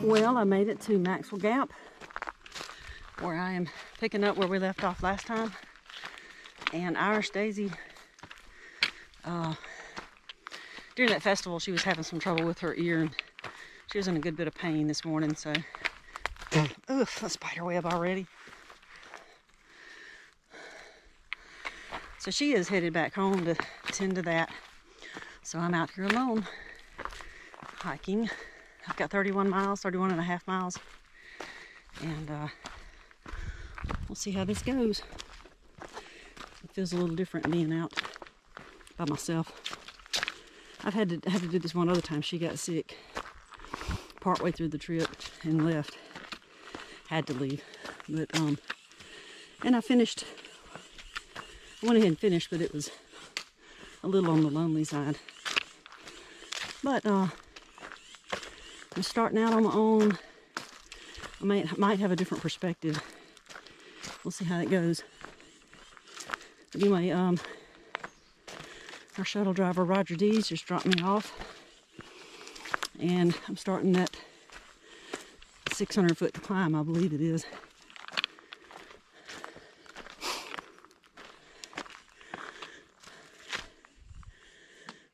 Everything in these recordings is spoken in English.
Well, I made it to Maxwell Gap, where I am picking up where we left off last time. And Irish Daisy, during that festival, she was having some trouble with her ear, and she was in a good bit of pain this morning, so... Oof, a spider web already. So she is headed back home to tend to that. So I'm out here alone, hiking. I've got 31 and a half miles. And we'll see how this goes. It feels a little different being out by myself. I've had to do this one other time. She got sick partway through the trip and left. Had to leave. But and I finished. I went ahead and finished, but it was a little on the lonely side. But I'm starting out on my own. I might have a different perspective. We'll see how it goes. But anyway, our shuttle driver, Roger D's, just dropped me off. And I'm starting that 600-foot climb, I believe it is.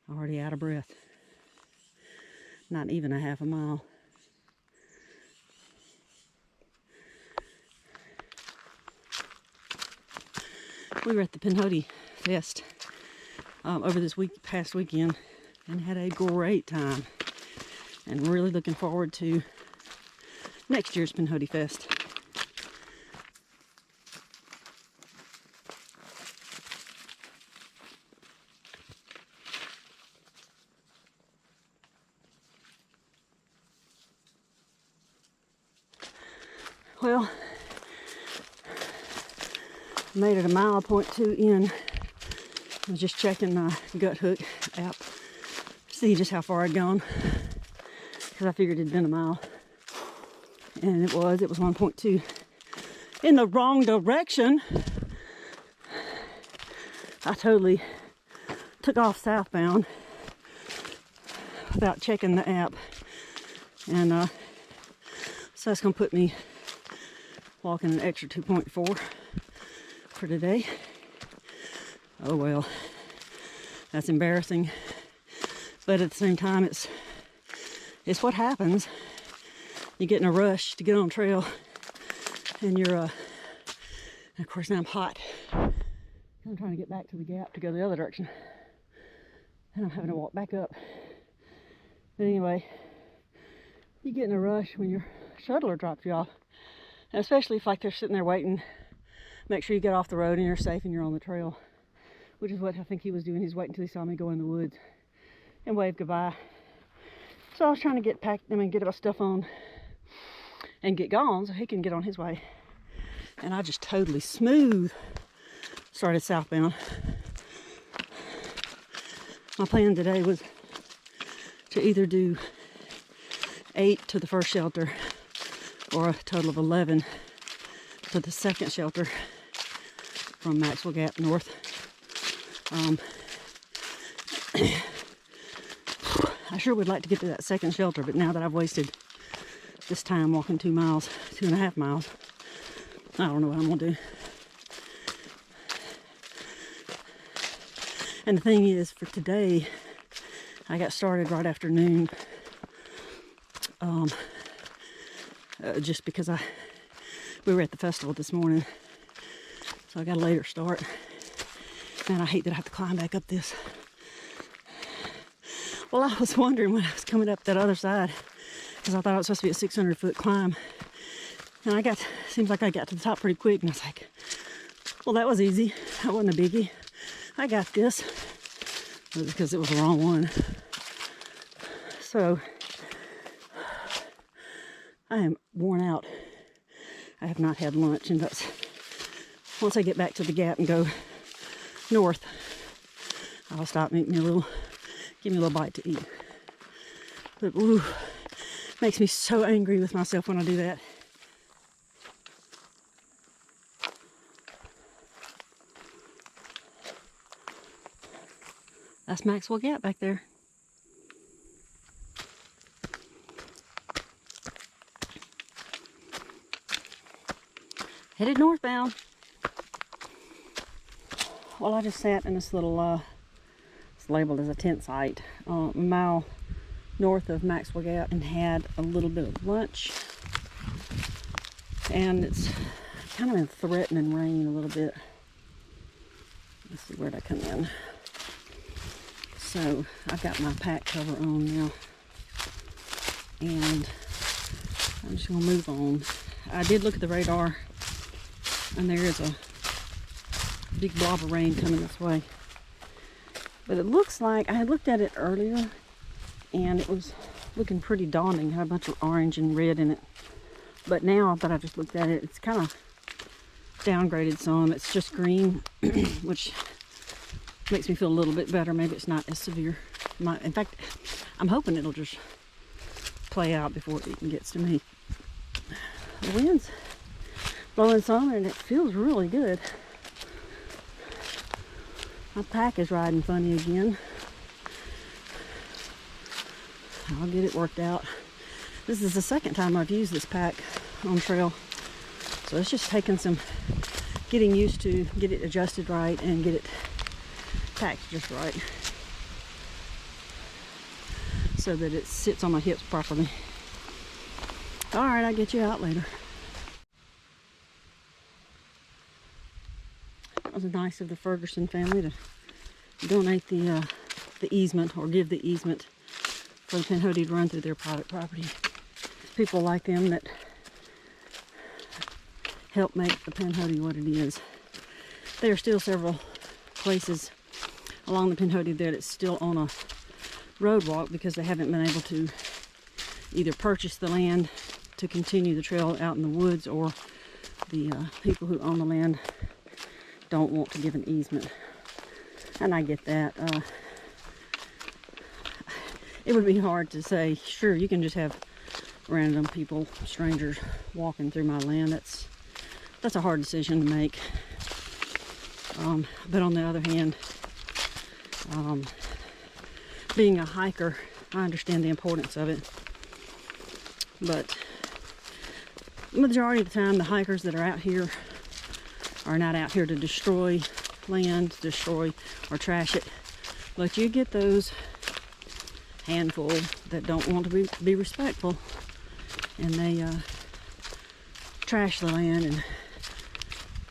Already out of breath. Not even a half a mile. We were at the Pinhoti Fest over this past weekend and had a great time. And really looking forward to next year's Pinhoti Fest. Well, made it 1.2 miles in. I was just checking my gut hook app to see just how far I'd gone, because I figured it'd been a mile. And it was 1.2 in the wrong direction. I totally took off southbound without checking the app. And so that's gonna put me walking an extra 2.4 for today. Oh well, that's embarrassing. But at the same time, it's what happens. You get in a rush to get on trail, and you're, and of course now I'm hot. I'm trying to get back to the gap to go the other direction. And I'm having to walk back up. But anyway, you get in a rush when your shuttler drops you off. And especially if like they're sitting there waiting, make sure you get off the road and you're safe and you're on the trail. Which is what I think he was doing. He's waiting until he saw me go in the woods and wave goodbye. So I was trying to get our stuff on and get gone so he can get on his way. And I just totally smooth started southbound. My plan today was to either do 8 to the first shelter or a total of 11 to the second shelter from Maxwell Gap north. I sure would like to get to that second shelter, but now that I've wasted this time walking 2.5 miles, I don't know what I'm gonna do. And the thing is, for today, I got started right after noon, just because we were at the festival this morning, so I got a later start. Man, I hate that I have to climb back up this. Well, I was wondering when I was coming up that other side, because I thought it was supposed to be a 600-foot climb. And seems like I got to the top pretty quick, and I was like, well, that was easy. That wasn't a biggie. I got this. It was because it was the wrong one. So, I am worn out. I have not had lunch, and once I get back to the gap and go north, I'll stop and give me a little bite to eat. But ooh, makes me so angry with myself when I do that. That's Maxwell Gap back there. headed northbound. Well, I just sat in this little, it's labeled as a tent site, a mile north of Maxwell Gap, and had a little bit of lunch. And it's kind of been threatening rain a little bit. Let's see, where'd I come in? So I've got my pack cover on now, and I'm just gonna move on. I did look at the radar, and there is a big blob of rain coming this way. But it looks like, I had looked at it earlier, and it was looking pretty daunting. It had a bunch of orange and red in it. But now that I just looked at it, it's kind of downgraded some. It's just green, which makes me feel a little bit better. Maybe it's not as severe. In fact, I'm hoping it'll just play out before it even gets to me. The wind's blowing some, and it feels really good. My pack is riding funny again. I'll get it worked out. This is the second time I've used this pack on trail, so it's just taking some getting used to, get it adjusted right and get it packed just right so that it sits on my hips properly. All right, I'll get you out later. It was nice of the Ferguson family to donate the easement, or give the easement for the Pinhoti to run through their private property. People like them that help make the Pinhoti what it is. There are still several places along the Pinhoti that it's still on a road walk because they haven't been able to either purchase the land to continue the trail out in the woods, or the people who own the land don't want to give an easement. And I get that. It would be hard to say, sure, you can just have random people, strangers, walking through my land. That's a hard decision to make. But on the other hand, being a hiker, I understand the importance of it. But the majority of the time, the hikers that are out here are not out here to destroy land, destroy or trash it. But you get those handful that don't want to be respectful, and they trash the land and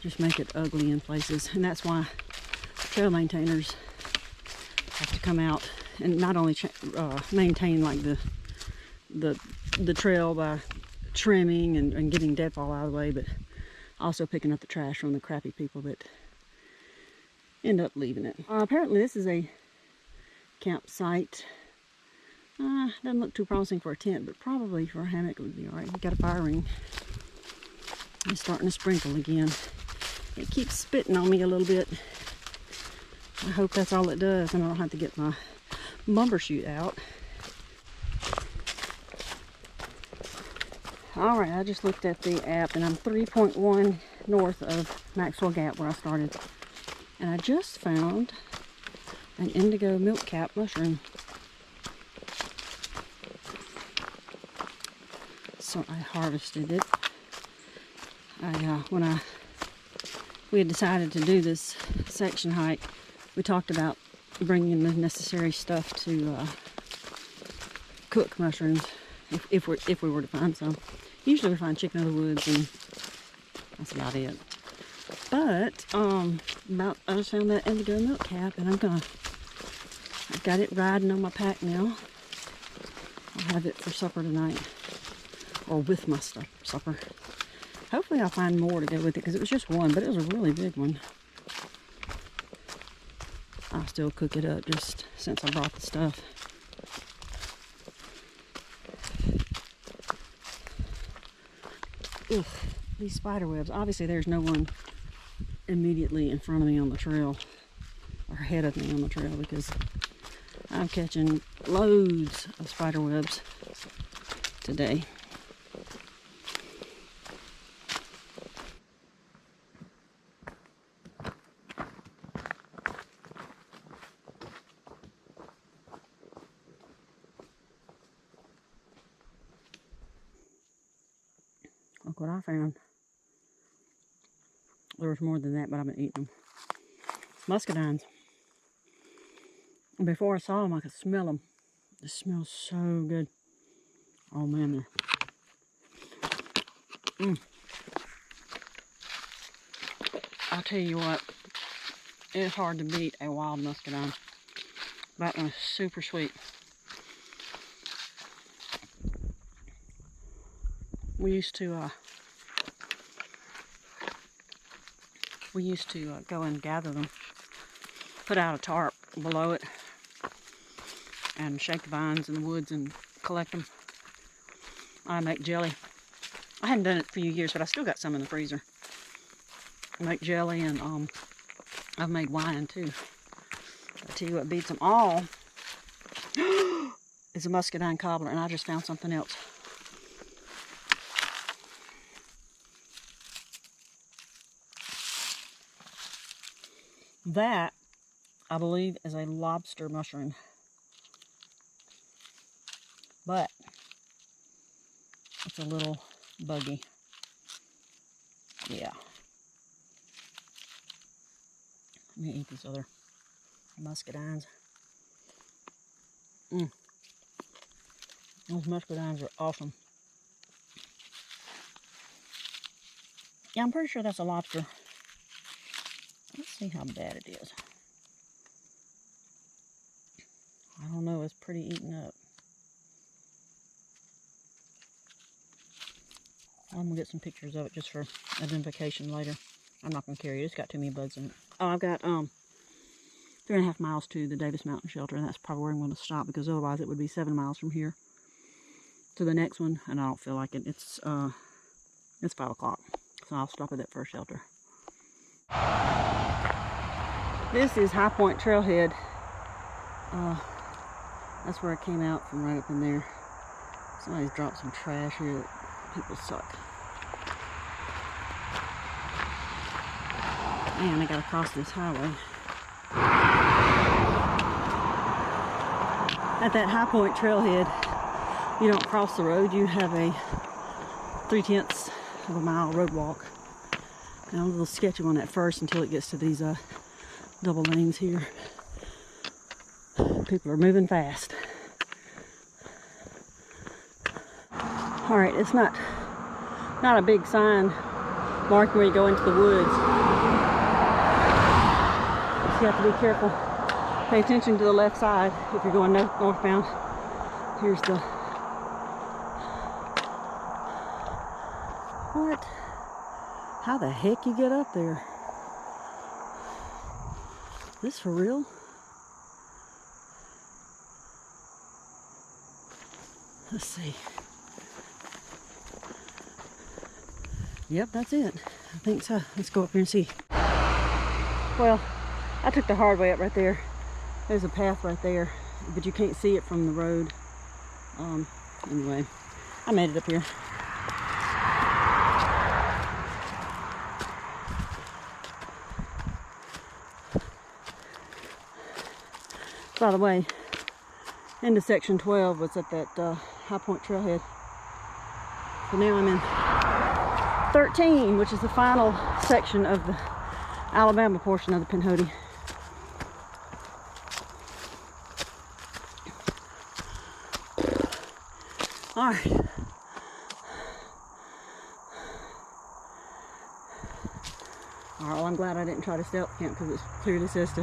just make it ugly in places. And that's why trail maintainers have to come out and not only maintain like the trail by trimming and getting deadfall out of the way, but also picking up the trash from the crappy people that end up leaving it. Apparently this is a campsite. Doesn't look too promising for a tent, but probably for a hammock it would be alright. We've got a fire ring. It's starting to sprinkle again. It keeps spitting on me a little bit. I hope that's all it does, and I don't have to get my lumber chute out. Alright, I just looked at the app, and I'm 3.1 north of Maxwell Gap where I started. And I just found an indigo milk cap mushroom. So I harvested it. When we had decided to do this section hike, we talked about bringing the necessary stuff to cook mushrooms if we were to find some. Usually we find chicken in the woods, and that's about it. But I just found that indigo milk cap, and I've got it riding on my pack now. I'll have it for supper tonight, or with my stuff for supper. Hopefully I'll find more to go with it, because it was just one, but it was a really big one. I'll still cook it up just since I brought the stuff. Ugh, these spider webs. Obviously there's no one immediately in front of me on the trail, or ahead of me on the trail, because I'm catching loads of spider webs today. Look what I found. there was more than that, but I've been eating them. Muscadines. And before I saw them, I could smell them. They smell so good. Oh man, they're... I'll tell you what, it's hard to beat a wild muscadine. That one is super sweet. We used to go and gather them, put out a tarp below it, and shake the vines in the woods and collect them. I make jelly. I hadn't done it for a few years, but I still got some in the freezer. I make jelly, and I've made wine too. I tell you what beats them all is a muscadine cobbler, and I just found something else. That, I believe, is a lobster mushroom. But it's a little buggy. Yeah. Let me eat these other muscadines. Those muscadines are awesome. Yeah, I'm pretty sure that's a lobster. Let's see how bad it is. I don't know, it's pretty eaten up. I'm gonna get some pictures of it just for identification later. I'm not gonna carry it, it's got too many bugs in it. Oh, I've got 3.5 miles to the Davis Mountain Shelter, and that's probably where I'm gonna stop, because otherwise it would be 7 miles from here to the next one, and I don't feel like it. It's 5 o'clock, so I'll stop at that first shelter. This is High Point Trailhead. That's where I came out from, right up in there. Somebody's dropped some trash here. People suck. Man, I gotta cross this highway. At that High Point Trailhead, you don't cross the road, you have a 3/10 of a mile road walk. And a little sketchy one at first until it gets to these double lanes here. People are moving fast. Alright, it's not a big sign marking where you go into the woods. So you have to be careful. Pay attention to the left side if you're going northbound. Here's the... What? How the heck you get up there? Is this for real? Let's see. Yep, that's it. I think so. Let's go up here and see. Well, I took the hard way up right there. There's a path right there, but you can't see it from the road. Anyway, I made it up here. By the way, into section 12 was at that High Point Trailhead. So now I'm in 13, which is the final section of the Alabama portion of the Pinhoti. All right. All right, well, I'm glad I didn't try to stay at the camp, because it clearly says to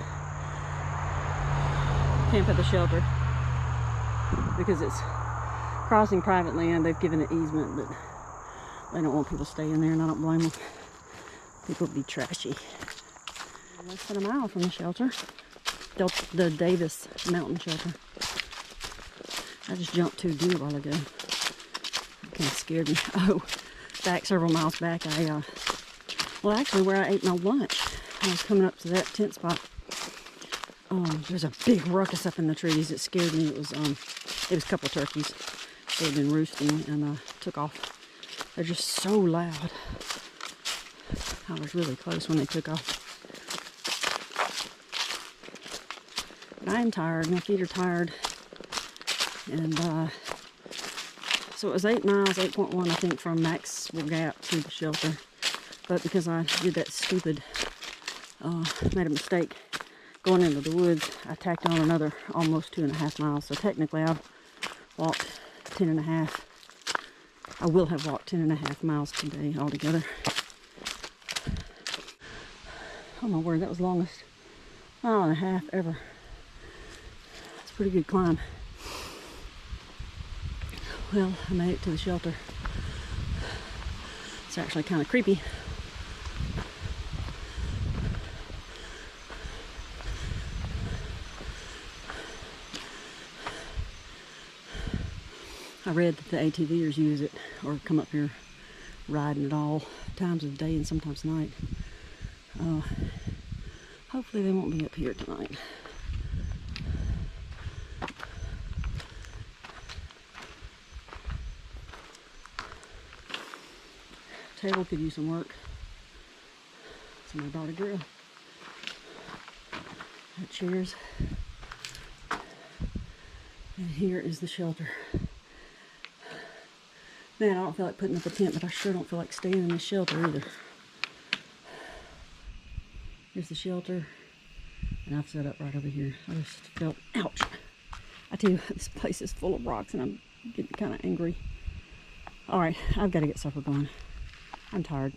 camp at the shelter, because it's crossing private land. They've given it easement, but they don't want people staying there, and I don't blame them. People be trashy. Less than a mile from the shelter, the Davis Mountain Shelter. I just jumped 2 deer a while ago. It kind of scared me. Oh, back several miles back, well, actually, where I ate my lunch, I was coming up to that tent spot. There's a big ruckus up in the trees. It scared me. It was a couple of turkeys. They had been roosting and took off. They're just so loud. I was really close when they took off. But I am tired. My feet are tired. And so it was 8 miles, 8.1, I think, from Maxwell Gap to the shelter. But because I did that stupid, made a mistake going into the woods, I tacked on another almost 2.5 miles. So technically I've walked 10.5. I will have walked 10.5 miles today altogether. Oh my word, that was the longest 1.5 miles ever. It's a pretty good climb. Well, I made it to the shelter. It's actually kind of creepy. I read that the ATVers use it or come up here riding it all times of the day and sometimes night. Hopefully they won't be up here tonight. Table could use some work. So I brought a grill. Got chairs. And here is the shelter. Man, I don't feel like putting up a tent, but I sure don't feel like staying in this shelter either. Here's the shelter, and I've set up right over here. I just felt, ouch. I tell you, this place is full of rocks, and I'm getting kind of angry. All right, I've got to get supper going. I'm tired.